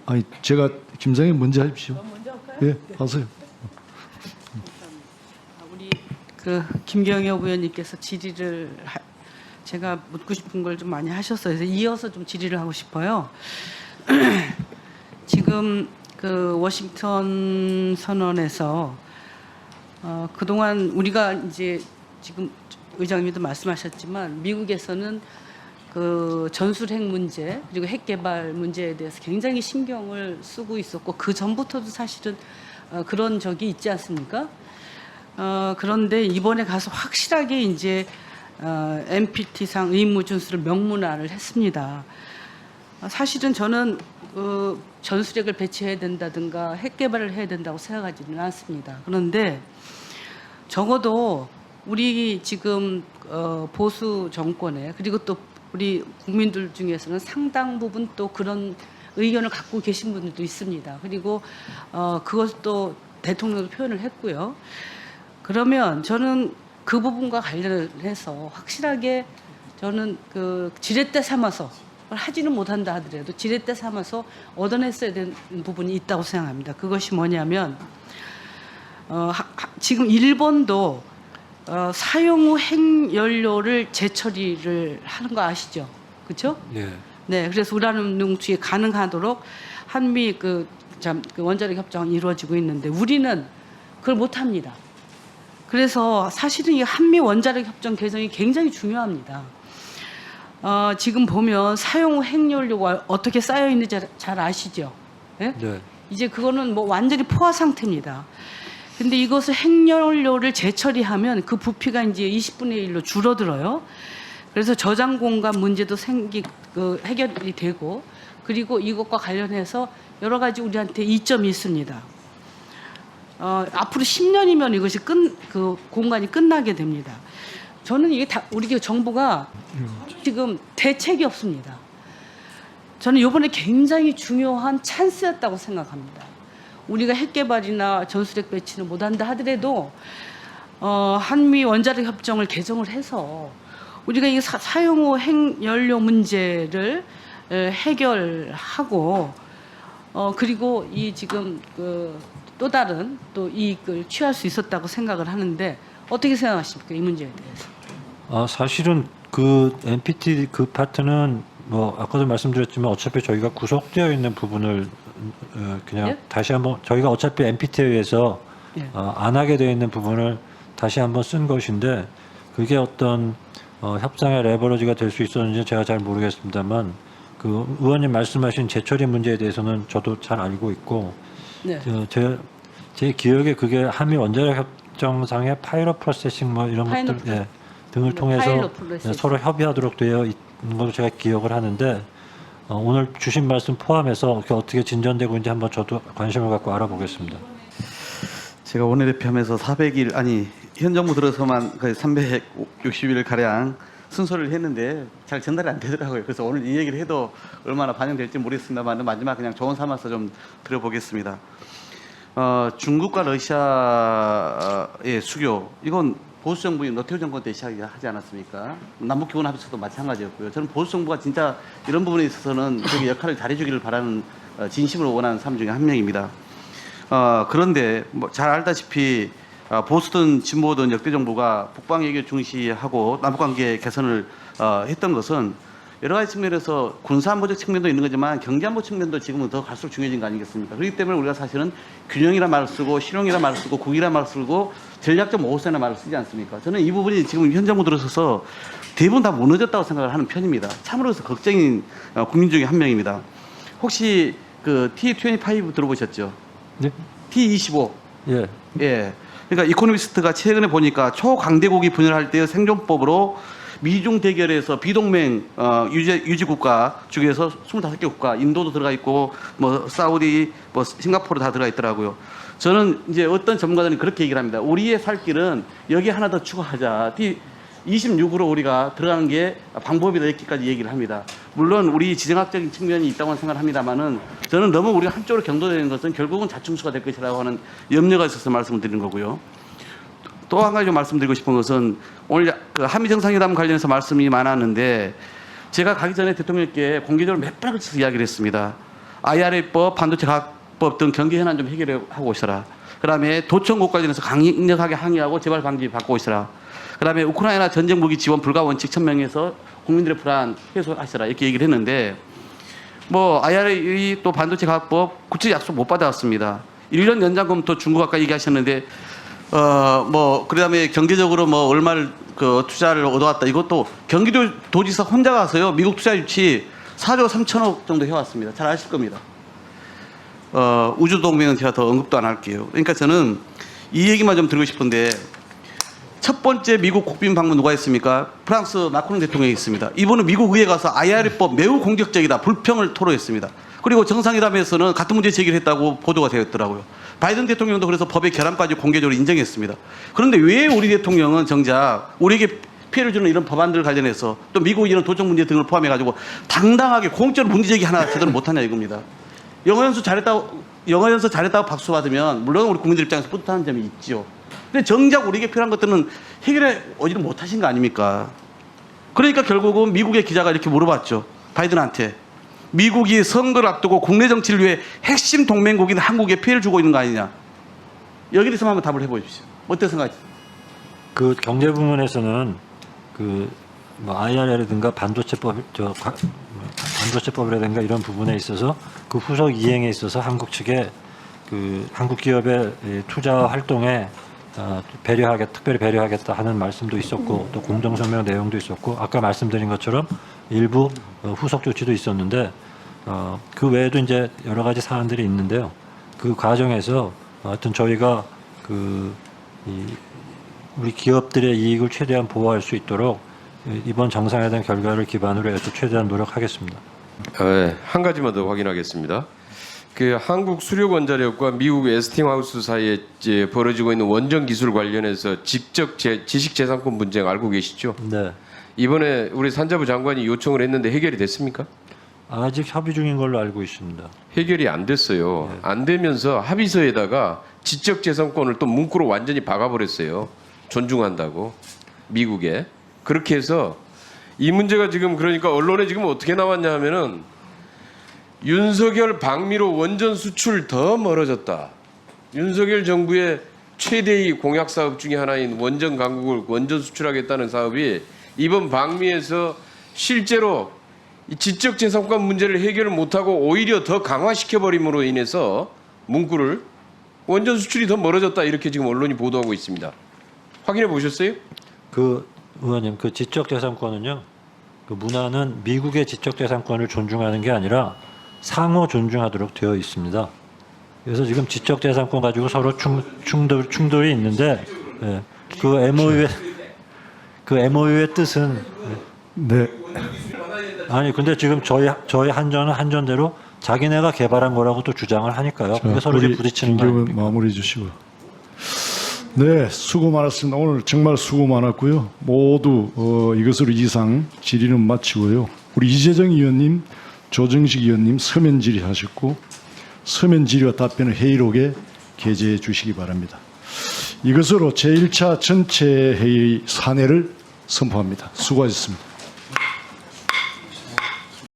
아니 제가 김장님 먼저 하십시오. 먼저 할까요? 예, 하세요. 우리 그 김경엽 의원님께서 제가 묻고 싶은 걸 좀 많이 하셨어요. 그래서 이어서 좀 질의를 하고 싶어요. 지금 그 워싱턴 선언에서 그동안 우리가 이제 지금 의장님도 말씀하셨지만 미국에서는 그 전술핵 문제 그리고 핵 개발 문제에 대해서 굉장히 신경을 쓰고 있었고 그 전부터도 사실은 그런 적이 있지 않습니까? 그런데 이번에 가서 확실하게 이제 NPT상 의무 준수를 명문화를 했습니다. 사실은 저는 전술핵을 배치해야 된다든가 핵 개발을 해야 된다고 생각하지는 않습니다. 그런데 적어도 우리 지금 보수 정권에 그리고 또 우리 국민들 중에서는 상당 부분 또 그런 의견을 갖고 계신 분들도 있습니다. 그리고 그것도 대통령도 표현을 했고요. 그러면 저는 그 부분과 관련해서 확실하게 저는 그 지렛대 삼아서 하지는 못한다 하더라도 지렛대 삼아서 얻어냈어야 되는 부분이 있다고 생각합니다. 그것이 뭐냐면 지금 일본도 사용 후 핵연료를 재처리를 하는 거 아시죠? 그렇죠? 예. 네, 그래서 우라늄 농축이 가능하도록 한미 그 원자력 협정이 이루어지고 있는데 우리는 그걸 못합니다. 그래서 사실은 이 한미 원자력 협정 개정이 굉장히 중요합니다. 지금 보면 사용 후 핵연료가 어떻게 쌓여 있는지 잘 아시죠? 네? 네. 이제 그거는 뭐 완전히 포화 상태입니다. 근데 이것을 핵연료를 재처리하면 그 부피가 이제 20분의 1로 줄어들어요. 그래서 저장 공간 문제도 해결이 되고 그리고 이것과 관련해서 여러 가지 우리한테 이점이 있습니다. 앞으로 10년이면 이것이 그 공간이 끝나게 됩니다. 저는 이게 다 우리 정부가 지금 대책이 없습니다. 저는 이번에 굉장히 중요한 찬스였다고 생각합니다. 우리가 핵 개발이나 전술핵 배치는 못한다 하더라도 한미 원자력 협정을 개정을 해서 우리가 이 사용 후 핵연료 문제를 해결하고 그리고 이 지금 또 다른 또 이익을 취할 수 있었다고 생각을 하는데 어떻게 생각하십니까? 이 문제에 대해서. 사실은 그 NPT 그 파트는 뭐 아까도 말씀드렸지만 어차피 저희가 구속되어 있는 부분을 그냥 예? 다시 한번 저희가 어차피 NPT에 의해서 예. 안 하게 되어 있는 부분을 다시 한번 쓴 것인데 그게 어떤 협상의 레버리지가 될 수 있었는지 제가 잘 모르겠습니다만 그 의원님 말씀하신 재처리 문제에 대해서는 저도 잘 알고 있고 네. 제 기억에 그게 한미 원자력 협정상의 파일럿 프로세싱 뭐 이런 파일럿 것들 등을 네, 통해서 파일럿 프로세싱. 서로 협의하도록 되어 있는 걸로 제가 기억을 하는데 오늘 주신 말씀 포함해서 그게 어떻게 진전되고 있는지 한번 저도 관심을 갖고 알아보겠습니다. 제가 원내대표하면서 400일 아니 현 정부 들어서만 거의 360일 가량 순서를 했는데 잘 전달이 안 되더라고요. 그래서 오늘 이 얘기를 해도 얼마나 반영될지 모르겠습니다만 마지막 그냥 조언 삼아서 좀 드려보겠습니다. 중국과 러시아의 수교 이건 보수 정부인 노태우 정권 때 시작하지 않았습니까? 남북 기본 합의서도 마찬가지였고요. 저는 보수 정부가 진짜 이런 부분에 있어서는 되게 역할을 잘해주기를 바라는 진심으로 원하는 사람 중에 한 명입니다. 그런데 뭐 잘 알다시피 보수든 진보든 역대 정부가 북방 외교 중시하고 남북관계 개선을 했던 것은 여러 가지 측면에서 군사안보적 측면도 있는 거지만 경제안보 측면도 지금은 더 갈수록 중요해진 거 아니겠습니까? 그렇기 때문에 우리가 사실은 균형이라 말을 쓰고 실용이라 말을 쓰고 국익이라 말을 쓰고 전략적 모호성이라 말을 쓰지 않습니까? 저는 이 부분이 지금 현 정부 들어서서 대부분 다 무너졌다고 생각을 하는 편입니다. 참으로서 걱정인 국민 중에 한 명입니다. 혹시 그 T25 들어보셨죠? 네? T25. 예. 예. 그러니까 이코노미스트가 최근에 보니까 초강대국이 분열할 때의 생존법으로 미중 대결에서 비동맹 유지 국가 중에서 25개 국가, 인도도 들어가 있고 뭐 사우디, 뭐 싱가포르 다 들어가 있더라고요. 저는 이제 어떤 전문가들은 그렇게 얘기를 합니다. 우리의 살 길은 여기 하나 더 추가하자. 26으로 우리가 들어가는 게 방법이다 이렇게까지 얘기를 합니다. 물론 우리 지정학적인 측면이 있다고 생각을 합니다만은 저는 너무 우리가 한쪽으로 경도되는 것은 결국은 자충수가 될 것이라고 하는 염려가 있어서 말씀을 드리는 거고요. 또 한 가지 말씀드리고 싶은 것은 오늘 그 한미 정상회담 관련해서 말씀이 많았는데 제가 가기 전에 대통령께 공개적으로 몇 번을 걸쳐서 이야기를 했습니다. IRA법, 반도체 가격법 등 경기 현안 좀 해결하고 있어라. 그다음에 도청국 관련해서 강력하게 항의하고 재발 방지 받고 있어라. 그다음에 우크라이나 전쟁 무기 지원 불가 원칙 천명해서 국민들의 불안 해소하시라 이렇게 얘기를 했는데 뭐 IRA 또 반도체 가격법 구체 약속 못 받아왔습니다. 1년 연장 검토 중국 아까 얘기하셨는데 뭐 그다음에 경제적으로 뭐 얼마를 그 투자를 얻어왔다 이것도 경기도 도지사 혼자 가서요 미국 투자 유치 4조 3천억 정도 해왔습니다. 잘 아실 겁니다. 우주 동맹은 제가 더 언급도 안 할게요. 그러니까 저는 이 얘기만 좀 드리고 싶은데 첫 번째 미국 국빈 방문 누가 했습니까? 프랑스 마크롱 대통령이 있습니다. 이분은 미국 의회에 가서 IRA법 매우 공격적이다 불평을 토로했습니다. 그리고 정상회담에서는 같은 문제 제기를 했다고 보도가 되었더라고요. 바이든 대통령도 그래서 법의 결함까지 공개적으로 인정했습니다. 그런데 왜 우리 대통령은 정작 우리에게 피해를 주는 이런 법안들 관련해서 또 미국 이런 도청 문제 등을 포함해가지고 당당하게 공적으로 문제 제기 하나 제대로 못하냐 이겁니다. 영어 연수 잘했다고 박수 받으면 물론 우리 국민들 입장에서 뿌듯한 점이 있죠. 근데 정작 우리에게 필요한 것들은 해결해 오지는 못하신 거 아닙니까? 그러니까 결국은 미국의 기자가 이렇게 물어봤죠. 바이든한테. 미국이 선거를 앞두고 국내 정치를 위해 핵심 동맹국인 한국에 피해를 주고 있는 거 아니냐. 여기에 대해서 한번 답을 해보십시오. 어떻게 생각하세요? 그 경제 부문에서는 그 뭐 IRA라든가 반도체법이라든가 이런 부분에 있어서 그 후속 이행에 있어서 한국 측에 그 한국 기업의 투자 활동에 특별히 배려하겠다 하는 말씀도 있었고 또 공동성명 내용도 있었고 아까 말씀드린 것처럼 일부 후속 조치도 있었는데 그 외에도 이제 여러 가지 사안들이 있는데요. 그 과정에서 하여튼 저희가 우리 기업들의 이익을 최대한 보호할 수 있도록 이번 정상회담 결과를 기반으로 해서 최대한 노력하겠습니다. 한 가지만 더 확인하겠습니다. 그 한국 수력원자력과 미국 에스팅하우스 사이에 이제 벌어지고 있는 원전 기술 관련해서 직접 지식재산권 분쟁 알고 계시죠? 네. 이번에 우리 산자부 장관이 요청을 했는데 해결이 됐습니까? 아직 협의 중인 걸로 알고 있습니다. 해결이 안 됐어요. 네. 안 되면서 합의서에다가 지적재산권을 또 문구로 완전히 박아버렸어요. 존중한다고 미국에. 그렇게 해서 이 문제가 지금 그러니까 언론에 지금 어떻게 나왔냐 하면은 윤석열 방미로 원전 수출 더 멀어졌다. 윤석열 정부의 최대의 공약 사업 중에 하나인 원전 강국을 원전 수출하겠다는 사업이 이번 방미에서 실제로 이 지적재산권 문제를 해결을 못하고 오히려 더 강화시켜버림으로 인해서 문구를 원전 수출이 더 멀어졌다 이렇게 지금 언론이 보도하고 있습니다. 확인해 보셨어요? 그 의원님, 그 지적재산권은요, 그 문화는 미국의 지적재산권을 존중하는 게 아니라 상호 존중하도록 되어 있습니다. 그래서 지금 지적재산권 가지고 서로 충돌이 있는데, 예, 그 MOU의 뜻은 네. 아니 근데 지금 저희 한전은 한전대로 자기네가 개발한 거라고 또 주장을 하니까요. 그게 서로 이제 부딪히는 거 아닙니까? 마무리 주시고. 네, 수고 많았습니다. 오늘 정말 수고 많았고요. 모두 이것으로 이상 질의는 마치고요. 우리 이재정 의원님, 조정식 의원님 서면 질의하셨고 서면 질의와 답변을 회의록에 게재해 주시기 바랍니다. 이것으로 제1차 전체 회의 산회를 선포합니다. 수고하셨습니다.